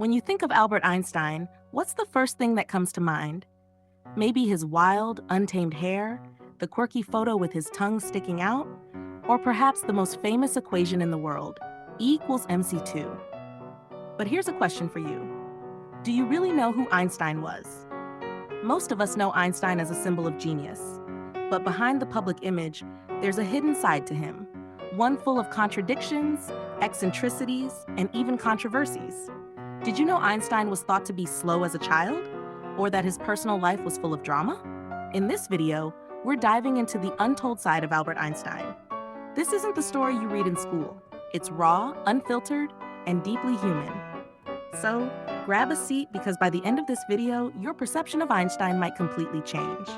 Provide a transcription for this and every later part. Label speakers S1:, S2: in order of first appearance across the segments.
S1: When you think of Albert Einstein, what's the first thing that comes to mind? Maybe his wild, untamed hair, the quirky photo with his tongue sticking out, or perhaps the most famous equation in the world, E equals mc2. But here's a question for you. Do you really know who Einstein was? Most of us know Einstein as a symbol of genius, but behind the public image, there's a hidden side to him, one full of contradictions, eccentricities, and even controversies. Did you know Einstein was thought to be slow as a child? Or that his personal life was full of drama? In this video, we're diving into the untold side of Albert Einstein. This isn't the story you read in school. It's raw, unfiltered, and deeply human. So, grab a seat because by the end of this video, your perception of Einstein might completely change.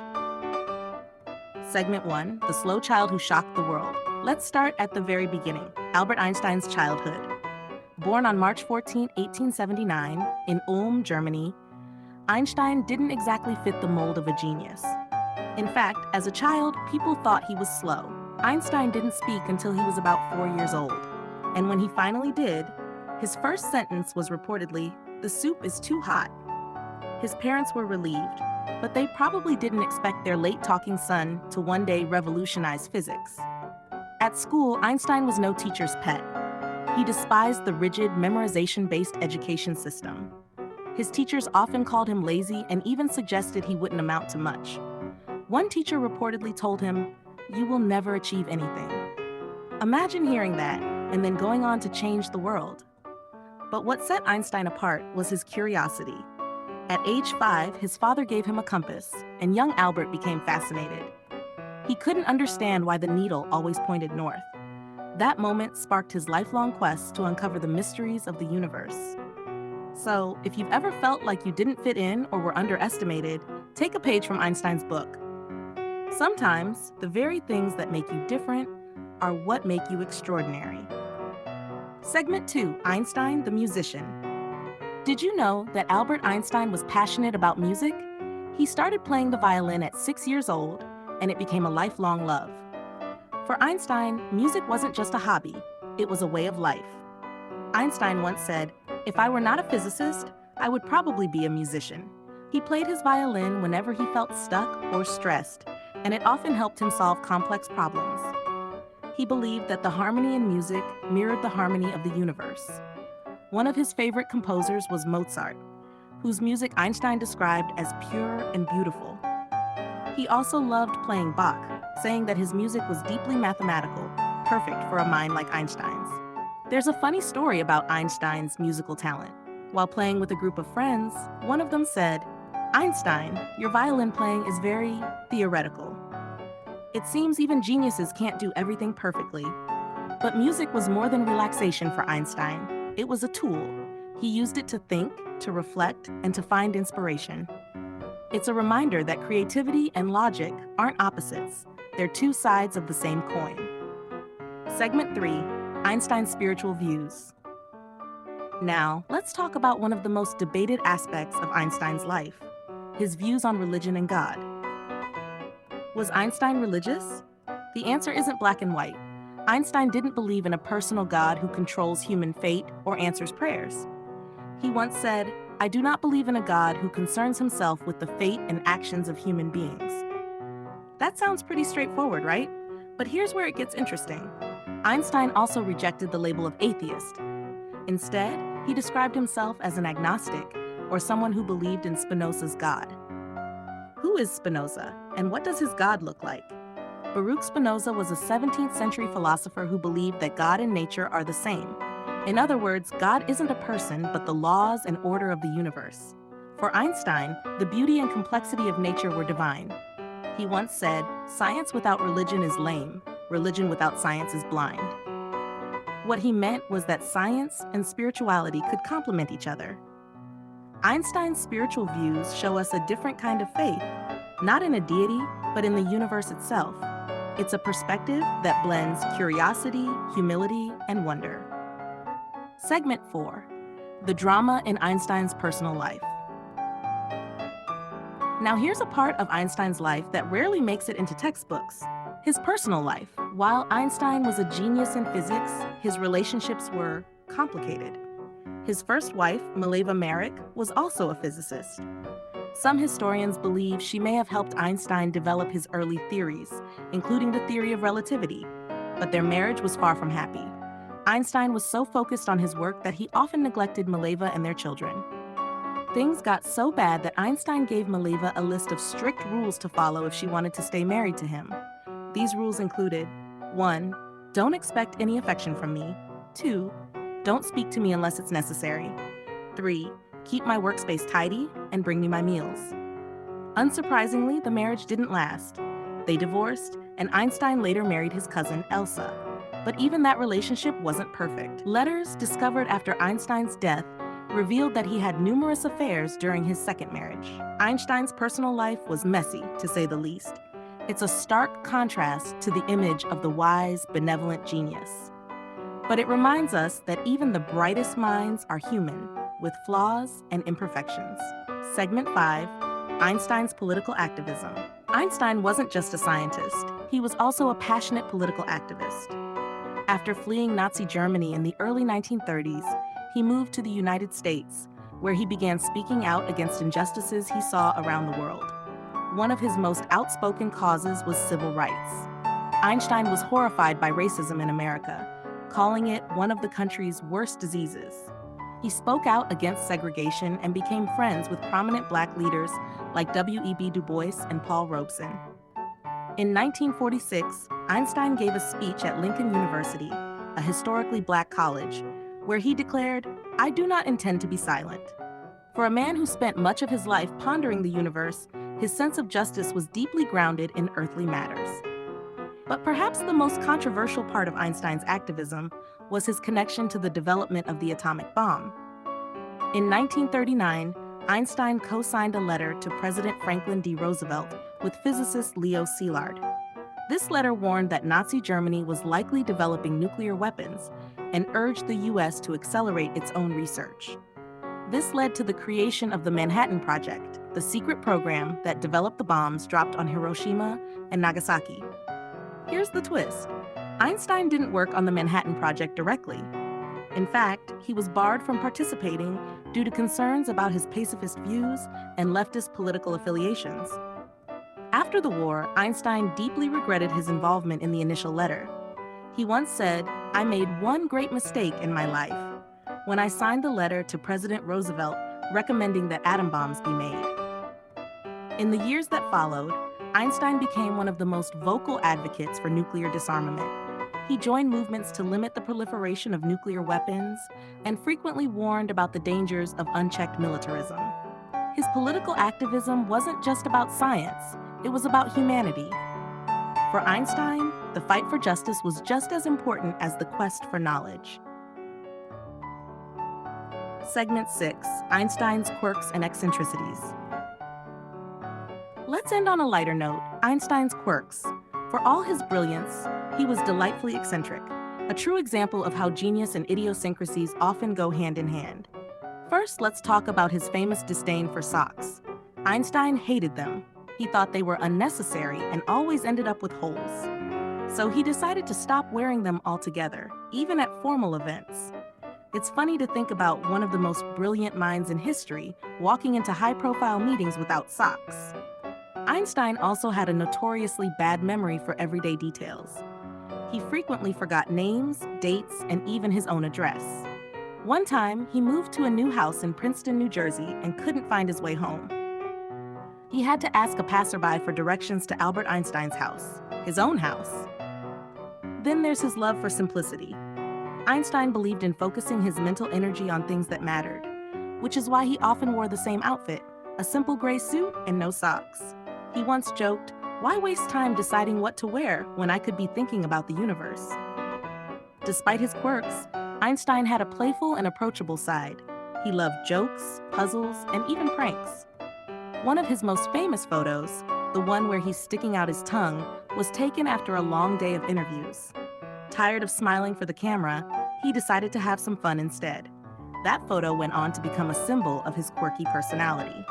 S1: Segment 1, the slow child who shocked the world. Let's start at the very beginning, Albert Einstein's childhood. Born on March 14, 1879, in Ulm, Germany, Einstein didn't exactly fit the mold of a genius. In fact, as a child, people thought he was slow. Einstein didn't speak until he was about 4 years old. And when he finally did, his first sentence was reportedly, "The soup is too hot." His parents were relieved, but they probably didn't expect their late-talking son to one day revolutionize physics. At school, Einstein was no teacher's pet. He despised the rigid, memorization-based education system. His teachers often called him lazy and even suggested he wouldn't amount to much. One teacher reportedly told him, "You will never achieve anything." Imagine hearing that and then going on to change the world. But what set Einstein apart was his curiosity. At age 5, his father gave him a compass, and young Albert became fascinated. He couldn't understand why the needle always pointed north. That moment sparked his lifelong quest to uncover the mysteries of the universe. So, if you've ever felt like you didn't fit in or were underestimated, take a page from Einstein's book. Sometimes, the very things that make you different are what make you extraordinary. Segment 2, Einstein the musician. Did you know that Albert Einstein was passionate about music? He started playing the violin at 6 years old, and it became a lifelong love. For Einstein, music wasn't just a hobby, it was a way of life. Einstein once said, "If I were not a physicist, I would probably be a musician." He played his violin whenever he felt stuck or stressed, and it often helped him solve complex problems. He believed that the harmony in music mirrored the harmony of the universe. One of his favorite composers was Mozart, whose music Einstein described as pure and beautiful. He also loved playing Bach, saying that his music was deeply mathematical, perfect for a mind like Einstein's. There's a funny story about Einstein's musical talent. While playing with a group of friends, one of them said, "Einstein, your violin playing is very theoretical." It seems even geniuses can't do everything perfectly. But music was more than relaxation for Einstein. It was a tool. He used it to think, to reflect, and to find inspiration. It's a reminder that creativity and logic aren't opposites. They're two sides of the same coin. Segment 3, Einstein's spiritual views. Now, let's talk about one of the most debated aspects of Einstein's life, his views on religion and God. Was Einstein religious? The answer isn't black and white. Einstein didn't believe in a personal God who controls human fate or answers prayers. He once said, "I do not believe in a God who concerns himself with the fate and actions of human beings." That sounds pretty straightforward, right? But here's where it gets interesting. Einstein also rejected the label of atheist. Instead, he described himself as an agnostic, or someone who believed in Spinoza's God. Who is Spinoza, and what does his God look like? Baruch Spinoza was a 17th century philosopher who believed that God and nature are the same. In other words, God isn't a person, but the laws and order of the universe. For Einstein, the beauty and complexity of nature were divine. He once said, "Science without religion is lame. Religion without science is blind." What he meant was that science and spirituality could complement each other. Einstein's spiritual views show us a different kind of faith, not in a deity, but in the universe itself. It's a perspective that blends curiosity, humility, and wonder. Segment 4, the drama in Einstein's personal life. Now here's a part of Einstein's life that rarely makes it into textbooks, his personal life. While Einstein was a genius in physics, his relationships were complicated. His first wife, Mileva Merrick, was also a physicist. Some historians believe she may have helped Einstein develop his early theories, including the theory of relativity, but their marriage was far from happy. Einstein was so focused on his work that he often neglected Mileva and their children. Things got so bad that Einstein gave Mileva a list of strict rules to follow if she wanted to stay married to him. These rules included: 1. Don't expect any affection from me. 2. Don't speak to me unless it's necessary. 3. Keep my workspace tidy and bring me my meals. Unsurprisingly, the marriage didn't last. They divorced, and Einstein later married his cousin, Elsa. But even that relationship wasn't perfect. Letters discovered after Einstein's death revealed that he had numerous affairs during his second marriage. Einstein's personal life was messy, to say the least. It's a stark contrast to the image of the wise, benevolent genius. But it reminds us that even the brightest minds are human, with flaws and imperfections. Segment 5, Einstein's political activism. Einstein wasn't just a scientist, he was also a passionate political activist. After fleeing Nazi Germany in the early 1930s, he moved to the United States, where he began speaking out against injustices he saw around the world. One of his most outspoken causes was civil rights. Einstein was horrified by racism in America, calling it one of the country's worst diseases. He spoke out against segregation and became friends with prominent Black leaders like W.E.B. Du Bois and Paul Robeson. In 1946, Einstein gave a speech at Lincoln University, a historically Black college, where he declared, "I do not intend to be silent." For a man who spent much of his life pondering the universe, his sense of justice was deeply grounded in earthly matters. But perhaps the most controversial part of Einstein's activism was his connection to the development of the atomic bomb. In 1939, Einstein co-signed a letter to President Franklin D. Roosevelt with physicist Leo Szilard. This letter warned that Nazi Germany was likely developing nuclear weapons and urged the U.S. to accelerate its own research. This led to the creation of the Manhattan Project, the secret program that developed the bombs dropped on Hiroshima and Nagasaki. Here's the twist. Einstein didn't work on the Manhattan Project directly. In fact, he was barred from participating due to concerns about his pacifist views and leftist political affiliations. After the war, Einstein deeply regretted his involvement in the initial letter. He once said, "I made one great mistake in my life when I signed the letter to President Roosevelt recommending that atom bombs be made." In the years that followed, Einstein became one of the most vocal advocates for nuclear disarmament. He joined movements to limit the proliferation of nuclear weapons and frequently warned about the dangers of unchecked militarism. His political activism wasn't just about science, it was about humanity. For Einstein, the fight for justice was just as important as the quest for knowledge. Segment 6, Einstein's quirks and eccentricities. Let's end on a lighter note, Einstein's quirks. For all his brilliance, he was delightfully eccentric, a true example of how genius and idiosyncrasies often go hand in hand. First, let's talk about his famous disdain for socks. Einstein hated them. He thought they were unnecessary and always ended up with holes. So he decided to stop wearing them altogether, even at formal events. It's funny to think about one of the most brilliant minds in history walking into high-profile meetings without socks. Einstein also had a notoriously bad memory for everyday details. He frequently forgot names, dates, and even his own address. One time, he moved to a new house in Princeton, New Jersey, and couldn't find his way home. He had to ask a passerby for directions to Albert Einstein's house, his own house. Then there's his love for simplicity. Einstein believed in focusing his mental energy on things that mattered, which is why he often wore the same outfit, a simple gray suit and no socks. He once joked, "Why waste time deciding what to wear when I could be thinking about the universe?" Despite his quirks, Einstein had a playful and approachable side. He loved jokes, puzzles, and even pranks. One of his most famous photos, the one where he's sticking out his tongue, was taken after a long day of interviews. Tired of smiling for the camera, he decided to have some fun instead. That photo went on to become a symbol of his quirky personality.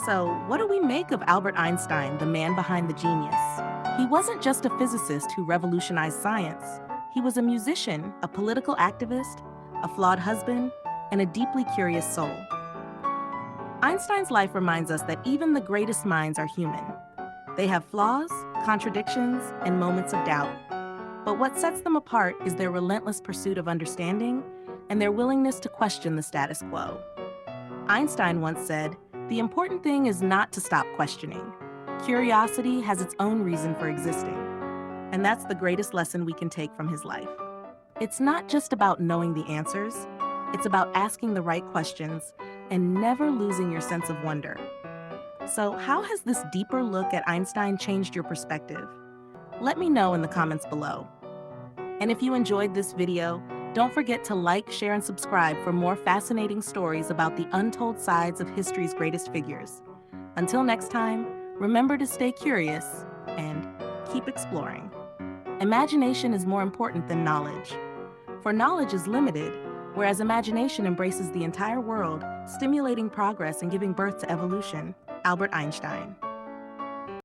S1: So, what do we make of Albert Einstein, the man behind the genius? He wasn't just a physicist who revolutionized science. He was a musician, a political activist, a flawed husband, and a deeply curious soul. Einstein's life reminds us that even the greatest minds are human. They have flaws, contradictions, and moments of doubt. But what sets them apart is their relentless pursuit of understanding and their willingness to question the status quo. Einstein once said, "The important thing is not to stop questioning. Curiosity has its own reason for existing." And that's the greatest lesson we can take from his life. It's not just about knowing the answers, it's about asking the right questions and never losing your sense of wonder. So, how has this deeper look at Einstein changed your perspective? Let me know in the comments below. And if you enjoyed this video, don't forget to like, share, and subscribe for more fascinating stories about the untold sides of history's greatest figures. Until next time, remember to stay curious and keep exploring. Imagination is more important than knowledge. For knowledge is limited, whereas imagination embraces the entire world, stimulating progress and giving birth to evolution. Albert Einstein.